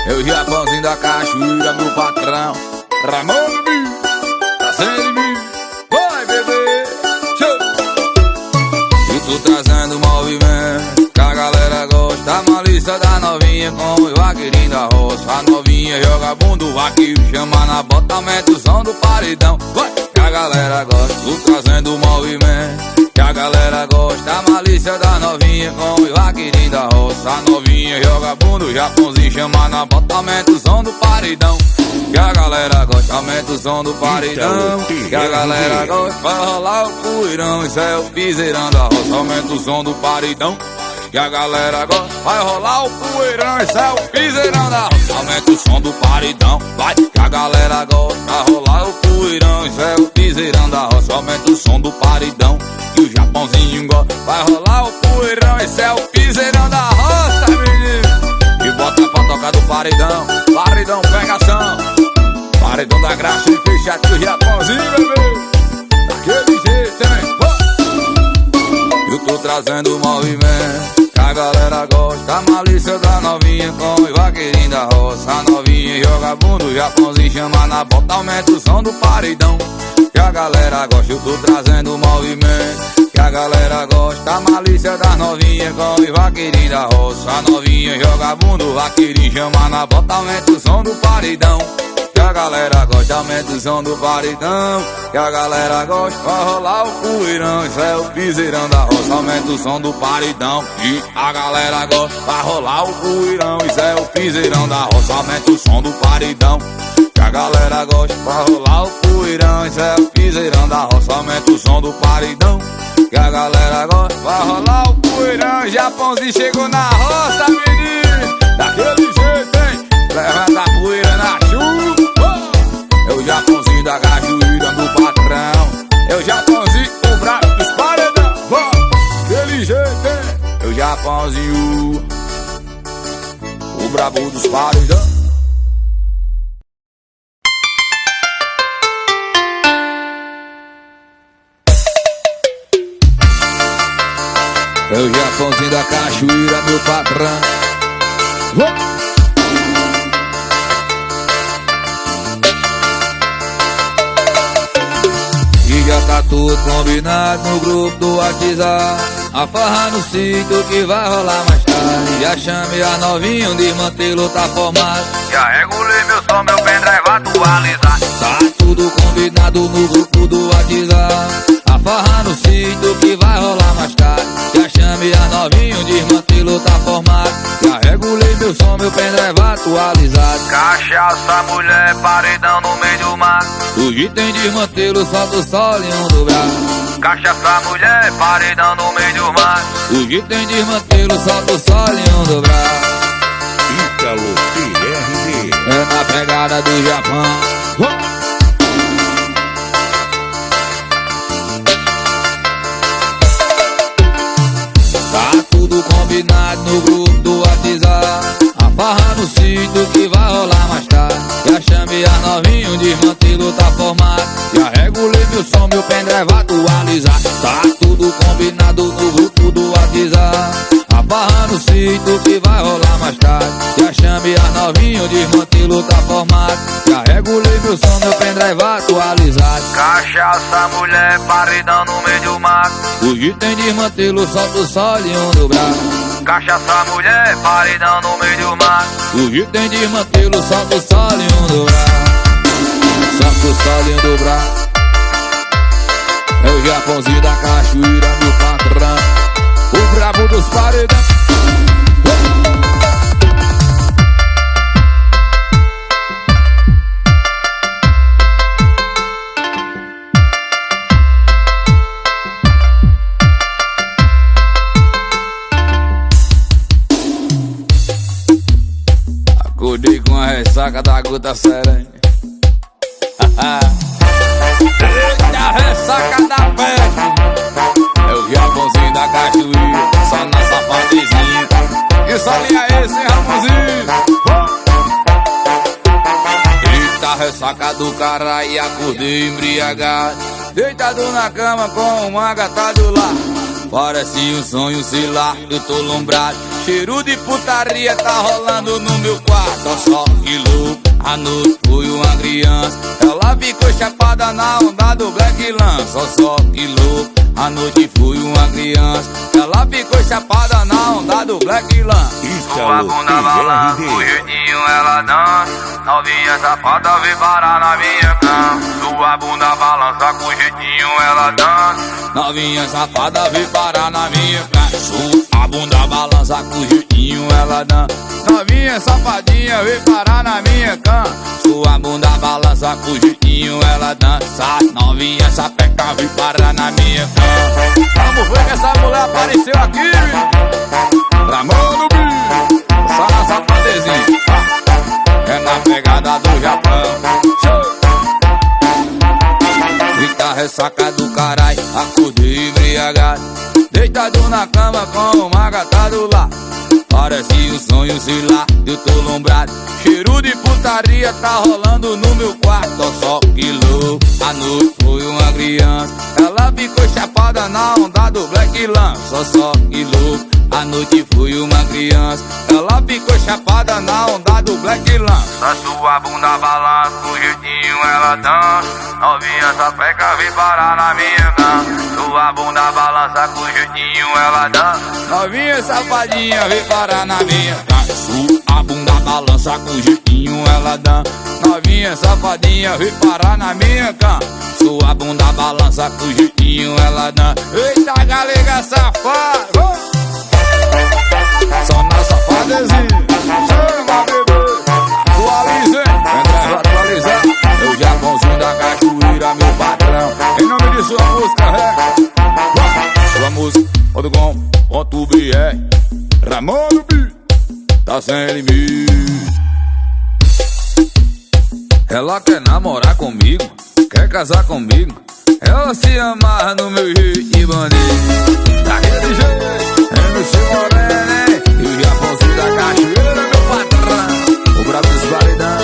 É o Japãozinho da cachoeira, meu patrão Ramon de mim, tá sem mim. Vai, bebê, show. E tô trazendo movimento que a galera gosta. A malícia da novinha com o vaqueirinho da roça. A novinha joga bunda, o vaqueiro chama na bota, mete o som do paredão. Vai, que a galera gosta. Tô trazendo movimento que a galera gosta. A malícia da novinha com o vaqueirinho da roça. A novinha joga bunda, o Japãozinho chama na bota, aumenta o som do paredão. Que a galera gosta, aumenta o som do paredão. Que a galera gosta, vai rolar o poeirão. Isso é o piseirão da roça, aumenta o som do paredão. Que a galera gosta, vai rolar o poeirão. Isso é o piseirão da roça, aumenta o som do paredão. Vai, que a galera gosta, vai rolar o poeirão. Isso é o piseirão da roça, aumenta o som do paredão. E o Japãozinho gosta, vai rolar o poeirão. Esse é o piseirão da roça, menino. E bota pra tocar do paredão. Paredão, pegação. Paredão da graça e fecha aqui o Japãozinho, bebê. Daquele jeito, hein? Eu tô trazendo movimento que a galera gosta. A malícia da novinha com o vaqueirinho da roça. A novinha joga bunda, o Japãozinho chama na bota, aumenta o som do paredão. Que a galera gosta, eu tô trazendo movimento que a galera gosta. A malícia da novinha com o vaqueirinho da roça. A novinha joga bunda, o vaqueirinho chama na bota, aumenta o som do paredão. Que a galera gosta, aumenta o som do paredão. Que a galera gosta, vai rolar o poeirão. Isso é o piseirão da roça, aumenta o som do paredão. E a galera gosta, vai rolar o poeirão. Isso é o piseirão da roça, aumenta o som do paredão. Que a galera gosta, vai rolar o poeirão. Isso é o piseirão da roça, aumenta o som do paredão. Que a galera gosta, vai rolar o poeirão. Japãozinho chegou na roça, menino. Daquele jeito, hein? Levanta a poeira na chuva. É o Japãozinho da cachoeira, meu patrão. É o Japãozinho, o brabo dos paredão. Daquele jeito, hein? É o Japãozinho, o brabo dos paredão. É o Japãozinho da cachoeira, meu patrão. E já tá tudo combinado no grupo do WhatsApp. A farra no sítio que vai rolar mais tarde. Já chame a novinha, o desmantelo tá formado. Já regulei meu som, meu pendrive atualizar. Tá tudo combinado no grupo do WhatsApp. A farra no sítio que vai rolar mais tarde. Já chame a novinha, o desmantelo tá formado. Já regulei meu som, meu pendrive atualizado. Cachaça, mulher, paredão no meio do mar. Hoje tem desmantelo, solta o sol em um do braço. Cachaça, mulher, paredão no meio do mar. Hoje tem desmantelo, solta o sol em um do braço. Ítalo TRD. É na pegada do Japão. Tá tudo combinado no grupo do WhatsApp. A farra no sítio que vai rolar mais tarde. Já chamei a novinha, o desmantelo tá formado. Já regulei meu som, meu pendrive atualizado. Tá tudo combinado no grupo do WhatsApp. A farra no sítio que vai rolar mais tarde. Já chamei a novinha, o desmantelo tá formado. Já regulei meu som, meu pendrive atualizado. Cachaça, mulher, paredão no meio do mar. Hoje tem desmantelo, solta o sol em um do braço. Cachaça, mulher, paredão no meio do mar. Hoje tem desmantelo, solta o sol em um do braço. Solta o sol em um do braço. É o Japãozinho da cachoeira, meu patrão, o brabo dos paredão. Acordei com a ressaca da gota serena. Eita, ressaca da peste. É o Japãozinho da cachoeira, só na safadezinha. Que solinha é esse, hein, Ramonzinho? Eita, ressaca do caralho, acordei embriagado. Deitado na cama com uma gata do lado. Parece um sonho, sei lá, eu tô lombrado. cheiro de putaria tá rolando no meu quarto. Ó só que louco, a noite foi uma criança. Ela ficou chapada na onda do Black Lance. Ó só que louco, a noite foi uma criança. Ela ficou chapada na onda do Black Lance. Sua bunda balança, o jeitinho ela dança. Novinha safada vem parar na minha cama. Sua bunda balança, com jeitinho ela dança. Novinha safada vem parar na minha cama. Sua bunda balança, com jeitinho ela dança. Novinha safadinha vem parar na minha cama. Sua bunda balança, com jeitinho ela dança. Novinha sapeca vem parar na minha cama. Vamos ver que essa mulher apareceu aqui. Ramon no bicho, só na safadezinha. É na pegada do Japão. Show! Grita ressaca do caralho, acordei embriagado, deitado na cama com uma gata do lado. Parece um sonho, sei lá, eu tô lombrado. Cheiro de putaria tá rolando no meu quarto. Ó só que louco, a noite foi uma criança. Ela ficou chapada na onda do Black Lance. Ó só que louco, a noite foi uma criança. Ela ficou chapada na onda do Black Lance. A sua bunda balança, com jeitinho ela dança. Novinha sapeca vem parar na minha cama. Sua bunda balança, com jeitinho ela dança. Novinha safadinha vem parar na minha cama. Sua bunda balança, com jeitinho ela dança. Novinha safadinha vem parar na minha cama. Sua bunda balança, com jeitinho ela dança. Eita galega safada, só na safadezinha. Chama bebê, atualize, André atualizar. É o Japãozinho da cachoeira, meu patrão. Em nome de sua música, sua música.com.br. Ramon no bicho, tá sem limite. Ela quer namorar comigo, quer casar comigo. Ela se amarra no meu jeito de bandido. Daquele jeito, MC Moreno, e o Japãozinho da cachoeira, meu patrão. O brabo dos paredão.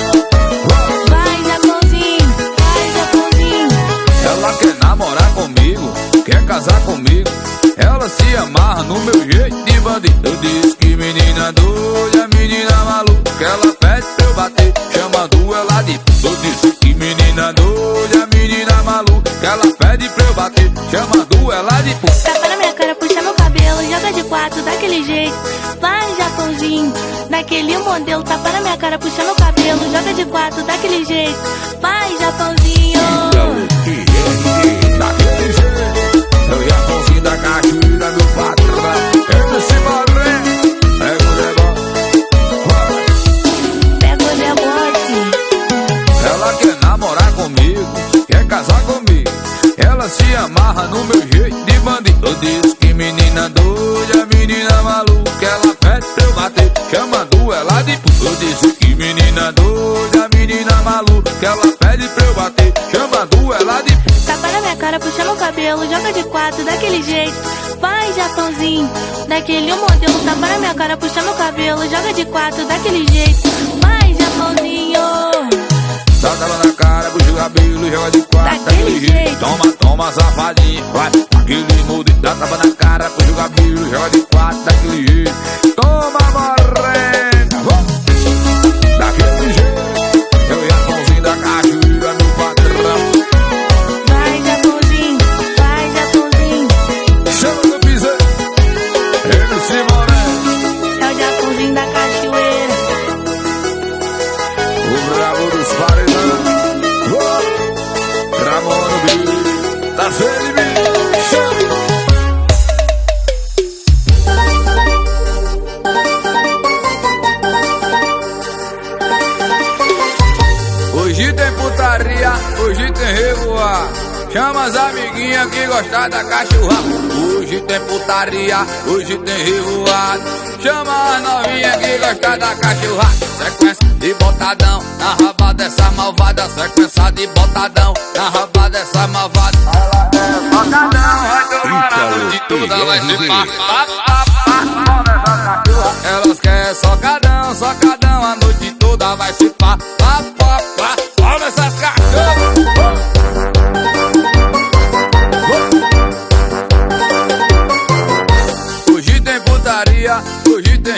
Vai, Japãozinho, vai, Japãozinho. Ela quer namorar comigo, quer casar comigo. Ela se amarra no meu jeito de bandido. Eu disse que menina doida, menina maluca, que ela pede pra eu bater, chamando ela de puta. Eu disse que menina doida, menina maluca, que ela pede pra eu bater, chamando ela de puta. Tapa na minha cara, puxa meu cabelo, joga de quatro daquele jeito. Vai, Japãozinho, daquele modelo. Tapa na minha cara, puxa meu cabelo, joga de quatro daquele jeito. Vai, Japãozinho. Daquele jeito, é o Japãozinho da cachoeira, meu patrão. MC Moreno, pega o negócio. Pega o negócio. Ela quer namorar comigo, quer casar comigo. Ela se amarra no meu jeito de bandido. Eu disse que menina doida, menina maluca, que ela pede pra eu bater, chamando ela de puta. Eu disse que menina doida, menina maluca, que ela pede pra eu bater, chamando ela de puta. Tapa na minha cara, puxa meu cabelo, joga de quatro daquele jeito. Vai, Japãozinho, daquele modelo. Tapa na minha cara, puxa meu cabelo, joga de quatro daquele jeito. Vai, Japãozinho. Dá tapa na cara, puxa o cabelo, joga de quatro daquele jeito. Toma, toma, safadinha, vai, aquele modelo. Dá tapa na cara, puxa o cabelo, joga de quatro daquele jeito. Toma, morena, daquele jeito. Eu Japãozinho da cachoeira, meu patrão. Vai, Japãozinho, vai, Japãozinho. Chama no piseiro, MC Moreno, É o Japãozinho da cachoeira. o brabo dos paredão. Ramon no bicho, tá sem limite. Chama. Hoje tem putaria, hoje tem revoar. Chama as amiguinhas que gostam da cachorrada. Hoje tem putaria, hoje tem revoado. Chama as novinhas que gostam da cachorrada. Sequência de botadão na raba dessa malvada. Sequência de botadão na raba dessa malvada. Ela é botadão, vai tomar a noite toda, vai ser elas querem socadão, socadão a noite toda, vai se pá, pá, pá, pá. Olha essas cachorras. Hoje tem putaria, hoje tem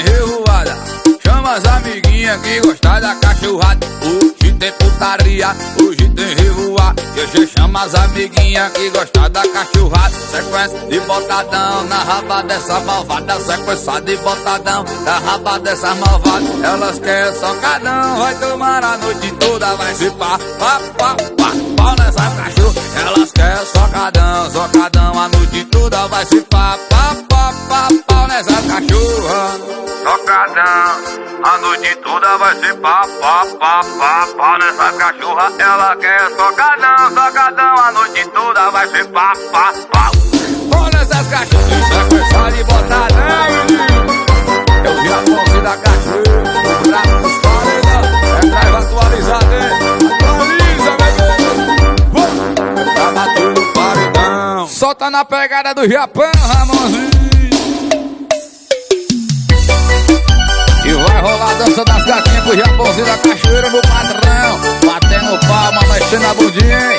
que gosta da cachorrada. Hoje tem putaria, hoje tem revoar. E hoje chama as amiguinhas que gosta da cachorrada. Sequência de botadão na raba dessa malvada. Sequência de botadão na raba dessa malvada. Elas querem socadão, vai tomar a noite toda. Vai se pá, pau nessa cachorra. Elas querem socadão, socadão a noite toda. Vai se pá, pau nessa cachorra. Socadão, a noite toda vai ser pau nessa cachorra. Ela quer socadão, socadão, a noite toda vai ser pau nessas cachorras. Sequência de botadão. Eu vi a ponte da cachorra. O braço dos paredão. É drive atualizado, hein? Atualiza, meu Deus. Tá batendo o paredão. Solta na pegada do Japão, Ramonzinho. E vai rolar a dança das gatinhas com o Japãozinho da cachoeira, meu patrão. Batendo palma, mexendo a bundinha, hein?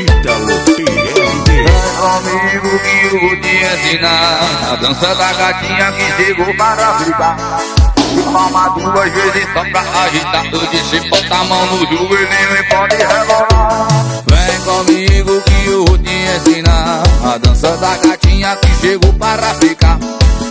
Ítalo TRD. Vem comigo que eu vou te ensinar a dança da gatinha que chegou para ficar. Palma duas vezes só pra agitar. Eu disse bota a mão no joelhinho e pode rebolar. Vem comigo que eu vou te ensinar a dança da gatinha que chegou para ficar.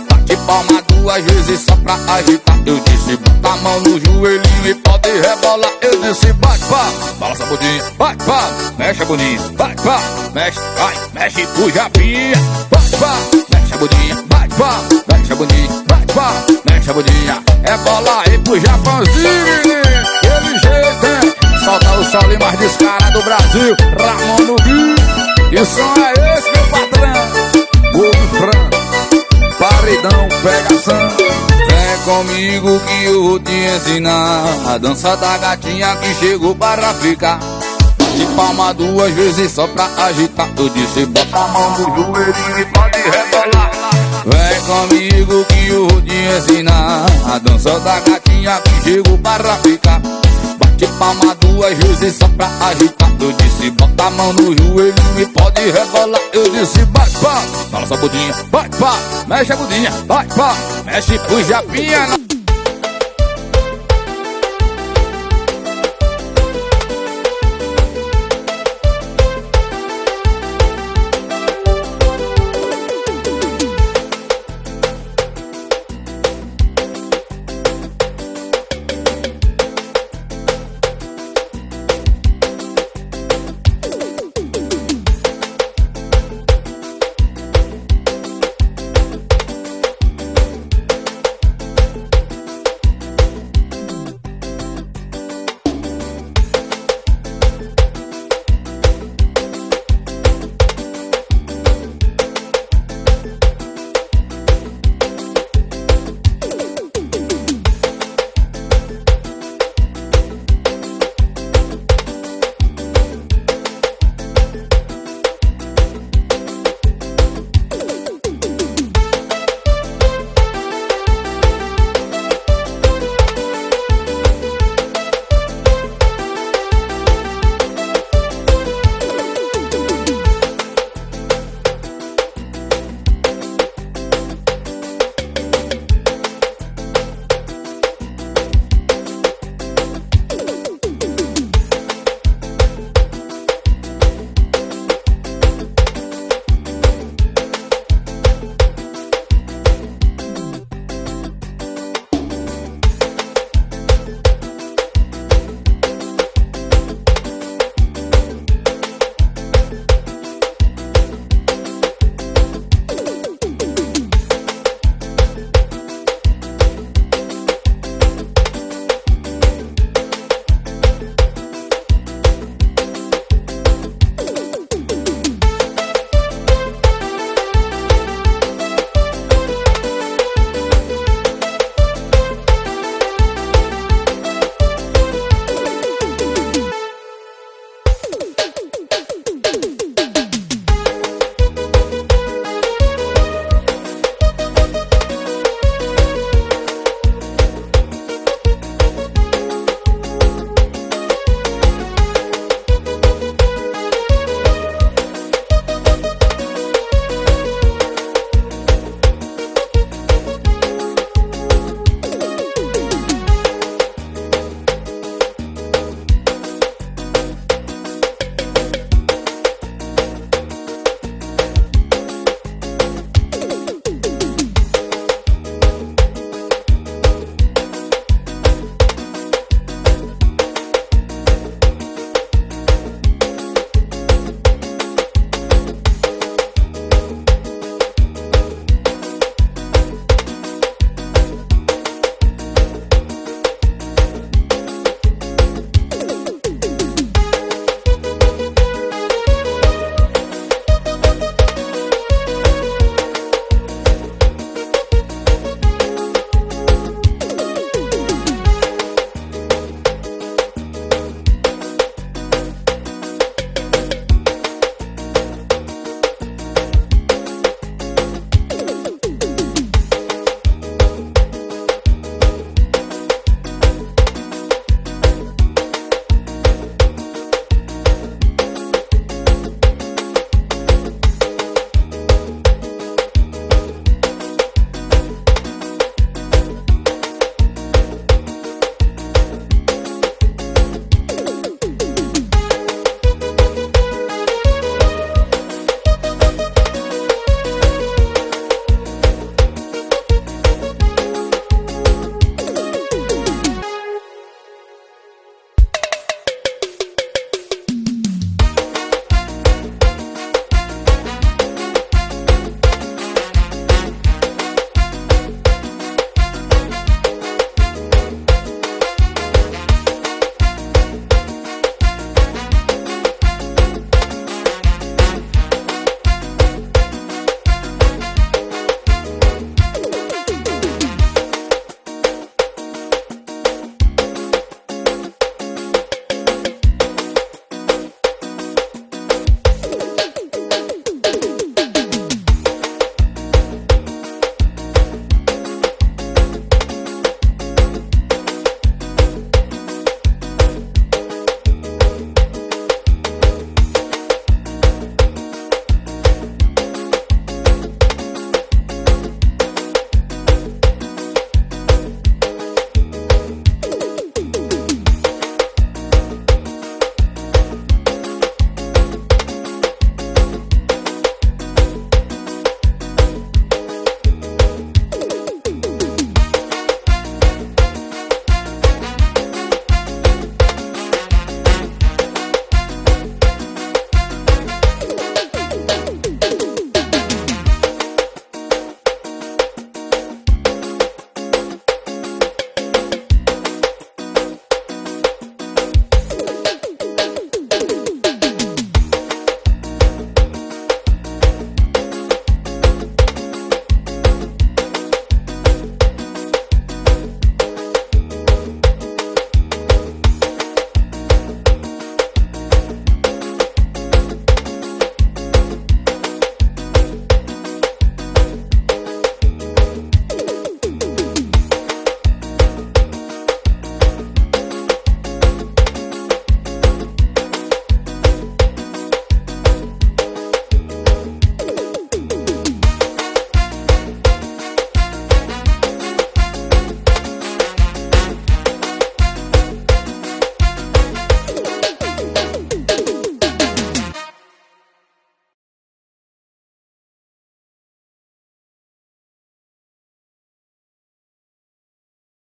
Bate palma duas vezes só pra agitar. Eu disse bota a mão no joelhinho e pode rebolar. Eu disse bate palma, balança a bundinha, bate palma, mexe a bundinha, bate palma, mexe, vai, mexe pro japinha. Bate palma, mexe a bundinha, bate palma, mexe a bundinha, bate palma, mexe a bundinha. É bola aí pro Japãozinho, menino. Ele jeito, hein? Solta o sol mais descarado do Brasil, Ramon no Rio. E o som é esse, meu patrão. Gordo frango, paredão, pegação. Vem comigo que eu vou te ensinar a dança da gatinha que chegou para ficar. Bate palma duas vezes só pra agitar. Eu disse bota a mão no joelhinho e pode rebolar. Vem comigo que eu vou te ensinar a dança da gatinha que chegou para ficar. Bate palma duas vezes só pra agitar. Eu disse bota a mão no joelhinho e pode rebolar. Eu disse bate palma, balança a bundinha, bate palma, mexe a bundinha, bate palma, mexe pro japinha.